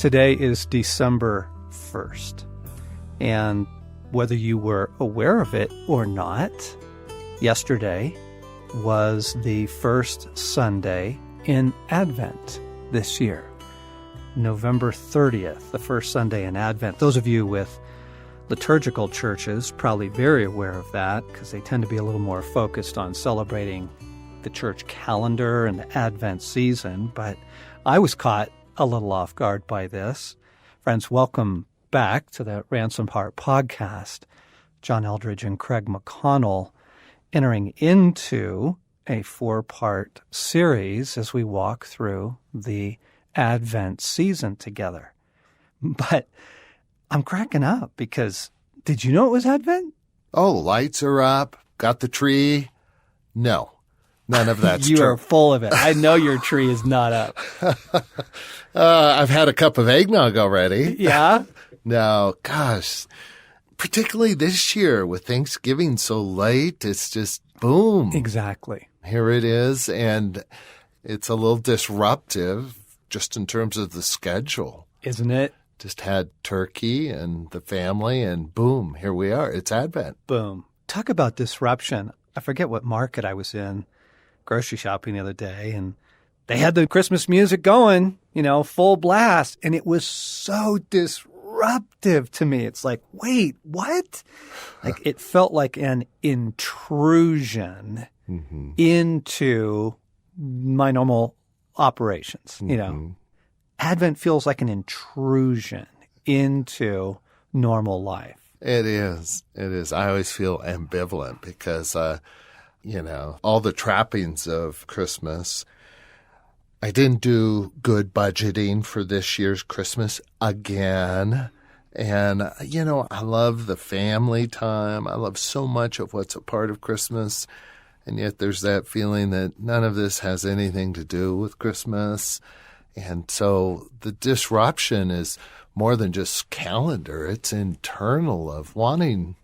Today is December 1st, and whether you were aware of it or not, yesterday was the first Sunday in Advent this year. November 30th, the first Sunday in Advent. Those of you with liturgical churches probably very aware of that because they tend to be a little more focused on celebrating the church calendar and the Advent season, but I was caught a little off guard by this. Friends, welcome back to the Ransomed Heart podcast. John Eldridge and Craig McConnell entering into a 4-part series as we walk through the Advent season together. But I'm cracking up because did you know it was Advent? Oh, lights are up. Got the tree. No, none of that's You true. are full of it. I know your tree is not up. I've had a cup of eggnog already. Yeah? No, gosh, particularly this year with Thanksgiving so late, it's just boom. Exactly. Here it is, and it's a little disruptive just in terms of the schedule. Isn't it? Just had turkey and the family, and boom, here we are. It's Advent. Boom. Talk about disruption. I forget what market I was in, grocery shopping the other day, and they had the Christmas music going, full blast, and it was so disruptive to me. It's like, wait, what? Like it felt like an intrusion into my normal operations, Advent feels like an intrusion into normal life. It is. It is. I always feel ambivalent because, all the trappings of Christmas. I didn't do good budgeting for this year's Christmas again. And, I love the family time. I love so much of what's a part of Christmas. And yet there's that feeling that none of this has anything to do with Christmas. And so the disruption is more than just calendar. It's internal of wanting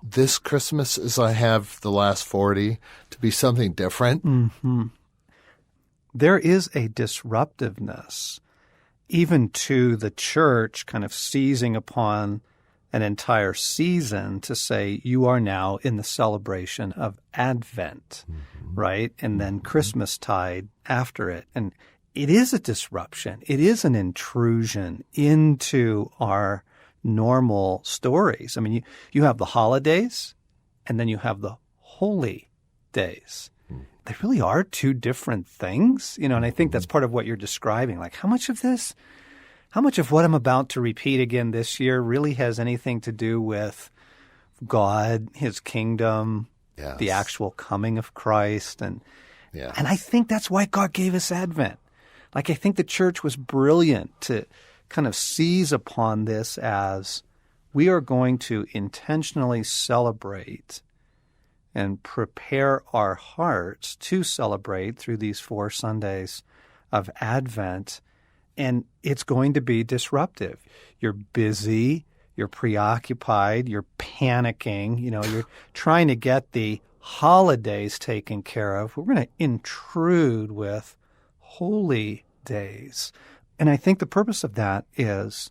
this Christmas, as I have the last 40, to be something different. Mm-hmm. There is a disruptiveness, even to the church kind of seizing upon an entire season to say, you are now in the celebration of Advent, right? And then Christmastide after it. And it is a disruption. It is an intrusion into our normal stories. I mean, you have the holidays and then you have the holy days. They really are two different things, and I think that's part of what you're describing. Like how much of what I'm about to repeat again this year really has anything to do with God, his kingdom, Yes. the actual coming of Christ. And Yeah. I think that's why God gave us Advent. Like I think the church was brilliant to kind of seize upon this as we are going to intentionally celebrate and prepare our hearts to celebrate through these 4 Sundays of Advent. And it's going to be disruptive. You're busy, you're preoccupied, you're panicking, you're trying to get the holidays taken care of. We're going to intrude with holy days. And I think the purpose of that is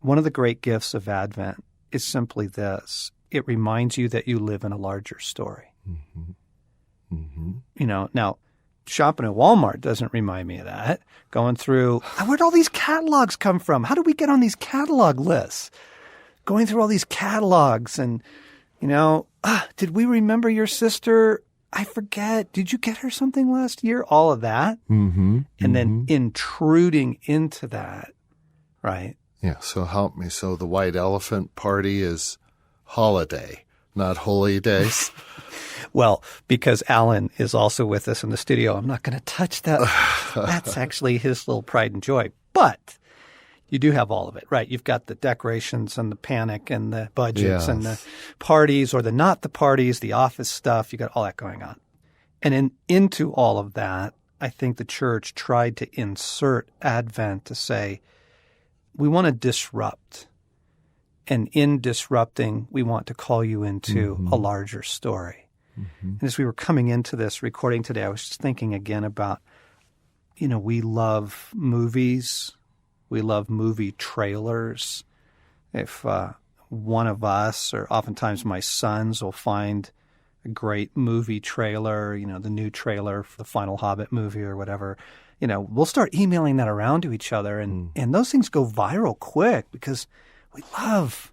one of the great gifts of Advent is simply this. It reminds you that you live in a larger story. Now, shopping at Walmart doesn't remind me of that. Going through, where'd all these catalogs come from? How did we get on these catalog lists? Going through all these catalogs and, did we remember your sister? I forget. Did you get her something last year? All of that. And then intruding into that, right? Yeah, so help me. So the white elephant party is holiday, not holy days. Well, because Alan is also with us in the studio, I'm not going to touch that. That's actually his little pride and joy. But you do have all of it, right? You've got the decorations and the panic and the budgets and the parties or the not the parties, the office stuff. You got all that going on. And into all of that, I think the church tried to insert Advent to say, we want to disrupt. And in disrupting, we want to call you into a larger story. And as we were coming into this recording today, I was just thinking again about, we love movies. We love movie trailers. If one of us, or oftentimes my sons, will find a great movie trailer, the new trailer for the final Hobbit movie or whatever, we'll start emailing that around to each other. And those things go viral quick because we love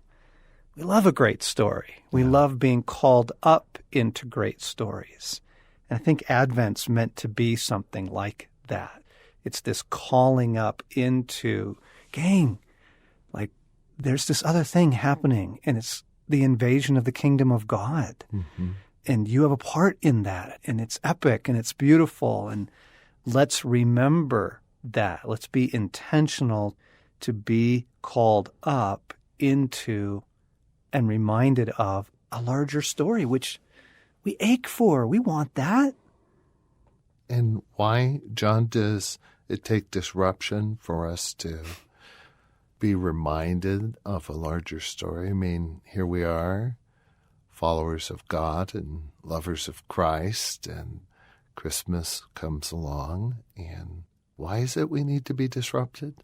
a great story. We love being called up into great stories. And I think Advent's meant to be something like that. It's this calling up into, gang, like there's this other thing happening, and it's the invasion of the kingdom of God. Mm-hmm. And you have a part in that, and it's epic and it's beautiful. And let's remember that. Let's be intentional to be called up into and reminded of a larger story, which we ache for. We want that. And why, John, does it take disruption for us to be reminded of a larger story? I mean, here we are, followers of God and lovers of Christ, and Christmas comes along. And why is it we need to be disrupted?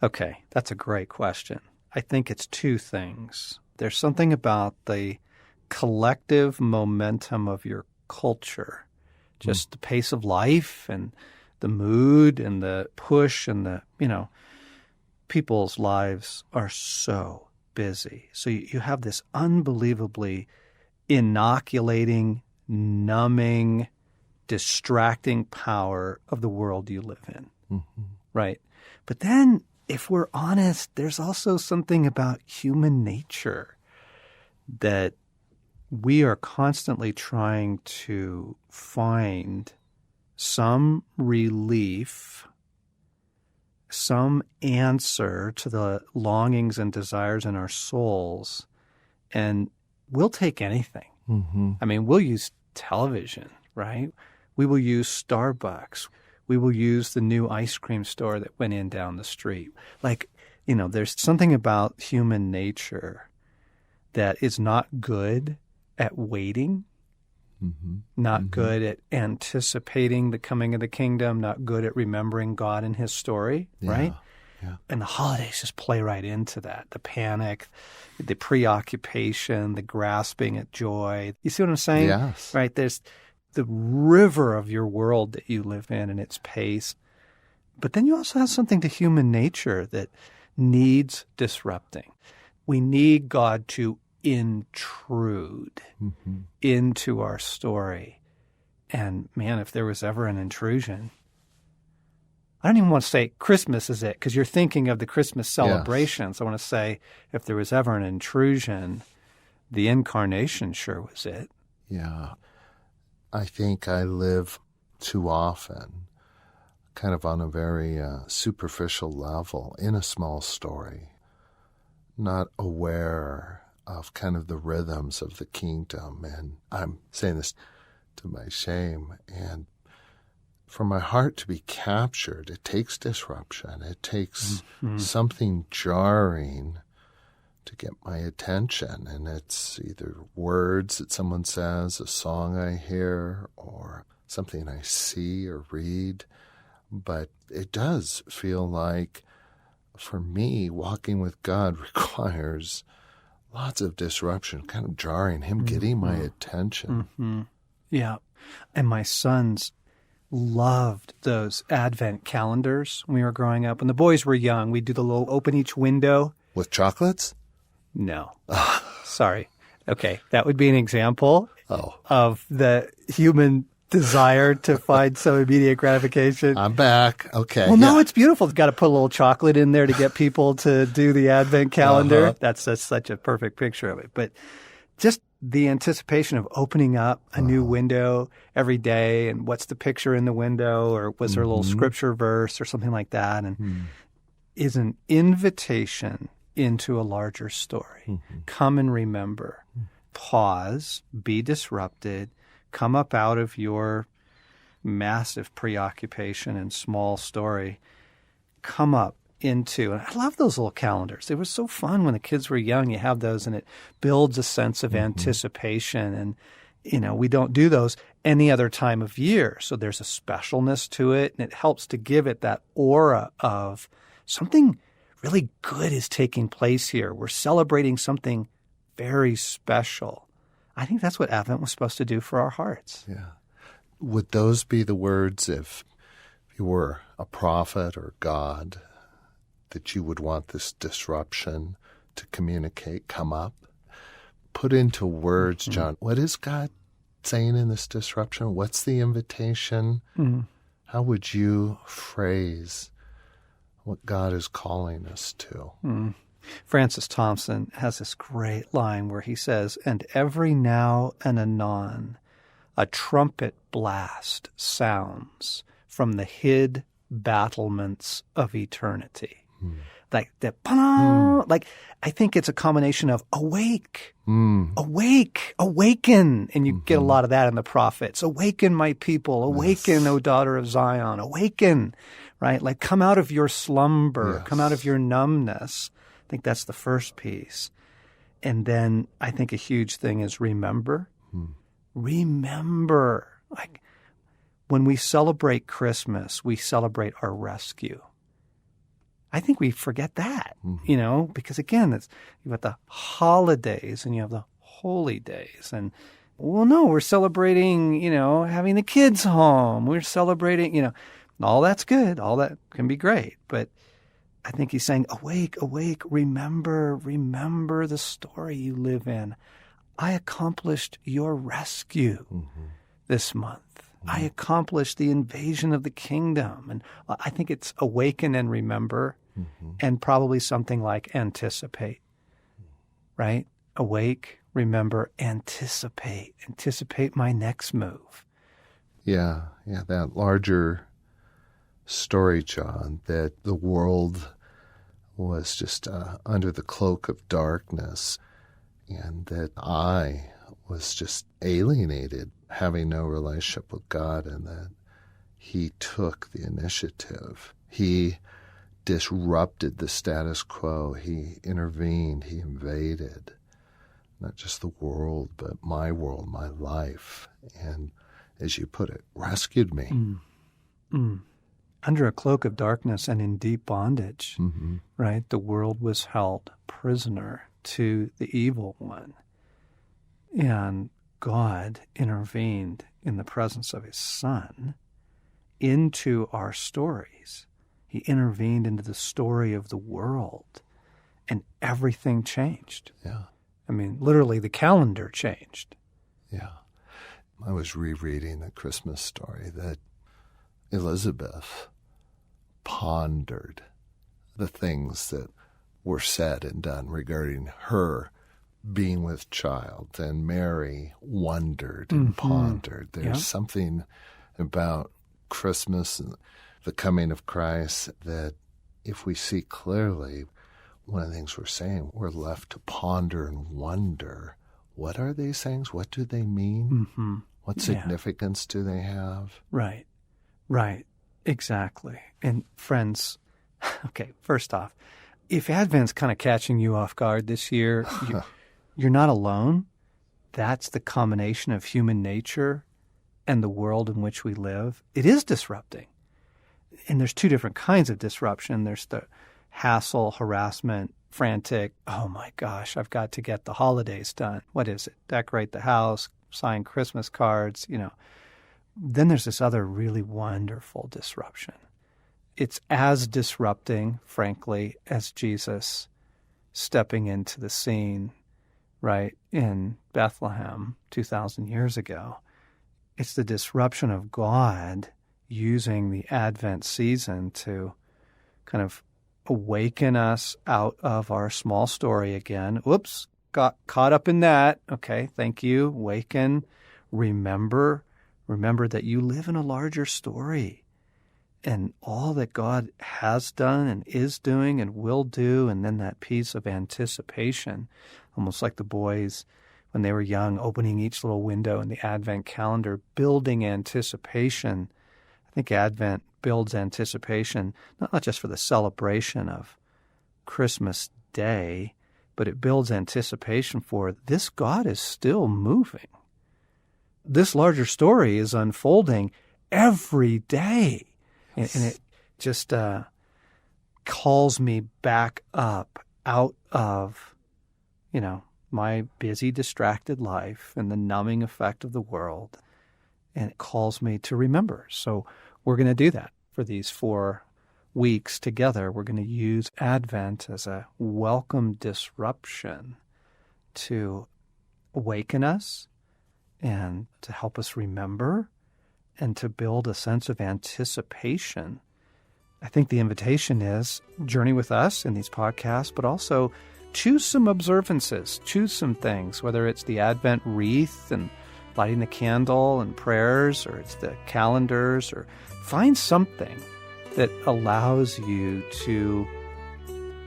Okay, that's a great question. I think it's two things. There's something about the collective momentum of your culture, just the pace of life and the mood and the push and the, people's lives are so busy. So you have this unbelievably inoculating, numbing, distracting power of the world you live in, right? But then, if we're honest, there's also something about human nature that we are constantly trying to find some relief, some answer to the longings and desires in our souls, and we'll take anything. Mm-hmm. I mean, we'll use television, right? We will use Starbucks. We will use the new ice cream store that went in down the street. There's something about human nature that is not good at waiting, not good at anticipating the coming of the kingdom, not good at remembering God and his story, right? Yeah. And the holidays just play right into that. The panic, the preoccupation, the grasping at joy. You see what I'm saying? Yes. Right? There's the river of your world that you live in and its pace. But then you also have something to human nature that needs disrupting. We need God to intrude into our story. And man, if there was ever an intrusion, I don't even want to say Christmas is it, because you're thinking of the Christmas celebrations. Yes. I want to say if there was ever an intrusion, the incarnation sure was it. Yeah. I think I live too often kind of on a very superficial level in a small story, not aware of kind of the rhythms of the kingdom. And I'm saying this to my shame. And for my heart to be captured, it takes disruption. It takes something jarring to get my attention. And it's either words that someone says, a song I hear, or something I see or read. But it does feel like, for me, walking with God requires lots of disruption, kind of jarring, him getting my attention. Yeah. And my sons loved those Advent calendars when we were growing up. When the boys were young, we'd do the little open each window. With chocolates? No. Sorry. Okay. That would be an example of the human desire to find some immediate gratification. I'm back. Okay. Well, no, it's beautiful. It's got to put a little chocolate in there to get people to do the Advent calendar. That's such a perfect picture of it. But just the anticipation of opening up a new window every day, and what's the picture in the window, or was there a little scripture verse or something like that, and is an invitation into a larger story. Come and remember. Pause, be disrupted, come up out of your massive preoccupation and small story, come up into, and I love those little calendars. They were so fun when the kids were young. You have those and it builds a sense of anticipation. And, we don't do those any other time of year. So there's a specialness to it, and it helps to give it that aura of something really good is taking place here. We're celebrating something very special. I think that's what Advent was supposed to do for our hearts. Yeah. Would those be the words if you were a prophet or God, that you would want this disruption to communicate, come up? Put into words, John, what is God saying in this disruption? What's the invitation? How would you phrase what God is calling us to? Francis Thompson has this great line where he says, "And every now and anon a trumpet blast sounds from the hid battlements of eternity." Like that, like I think it's a combination of awake, awake, awaken, and you get a lot of that in the prophets. Awaken, my people, awaken, O daughter of Zion, awaken, right? Like come out of your slumber, come out of your numbness. I think that's the first piece. And then I think a huge thing is remember. Remember. Like when we celebrate Christmas, we celebrate our rescue. I think we forget that, because again, you've got the holidays and you have the holy days. And, well, no, we're celebrating, having the kids home. We're celebrating, all that's good. All that can be great. But I think he's saying, awake, awake, remember the story you live in. I accomplished your rescue this month. I accomplished the invasion of the kingdom. And I think it's awaken and remember, and probably something like anticipate, right? Awake, remember, anticipate my next move. Yeah, that larger story, John, that the world was just under the cloak of darkness, and that I was just alienated, having no relationship with God, and that he took the initiative. He disrupted the status quo. He intervened. He invaded not just the world, but my world, my life, and, as you put it, rescued me. Under a cloak of darkness and in deep bondage, right? The world was held prisoner to the evil one. And God intervened in the presence of his Son into our stories. He intervened into the story of the world, and everything changed. Yeah. I mean, literally the calendar changed. Yeah. I was rereading the Christmas story that Elizabeth pondered the things that were said and done regarding her being with child, and Mary wondered and pondered. There's something about Christmas and the coming of Christ that, if we see clearly, one of the things we're saying, we're left to ponder and wonder, what are these things? What do they mean? What significance do they have? Right, exactly. And friends, okay, first off, if Advent's kind of catching you off guard this year, you're not alone. That's the combination of human nature and the world in which we live. It is disrupting. And there's two different kinds of disruption. There's the hassle, harassment, frantic, oh my gosh, I've got to get the holidays done. What is it? Decorate the house, sign Christmas cards, Then there's this other really wonderful disruption. It's as disrupting, frankly, as Jesus stepping into the scene, right, in Bethlehem 2,000 years ago. It's the disruption of God using the Advent season to kind of awaken us out of our small story again. Whoops, got caught up in that. Okay, thank you. Awaken. Remember that you live in a larger story, and all that God has done and is doing and will do, and then that piece of anticipation, almost like the boys when they were young, opening each little window in the Advent calendar, building anticipation. I think Advent builds anticipation, not just for the celebration of Christmas Day, but it builds anticipation for this God is still moving. This larger story is unfolding every day. And it just calls me back up out of, my busy, distracted life and the numbing effect of the world. And it calls me to remember. So we're going to do that for these 4 weeks together. We're going to use Advent as a welcome disruption to awaken us and to help us remember and to build a sense of anticipation. I think the invitation is journey with us in these podcasts, but also choose some observances, choose some things, whether it's the Advent wreath and lighting the candle and prayers, or it's the calendars, or find something that allows you to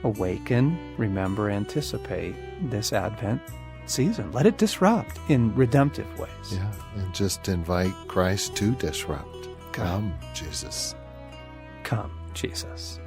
awaken, remember, anticipate this Advent season. Let it disrupt in redemptive ways. Yeah, and just invite Christ to disrupt. Come, Jesus. Come, Jesus.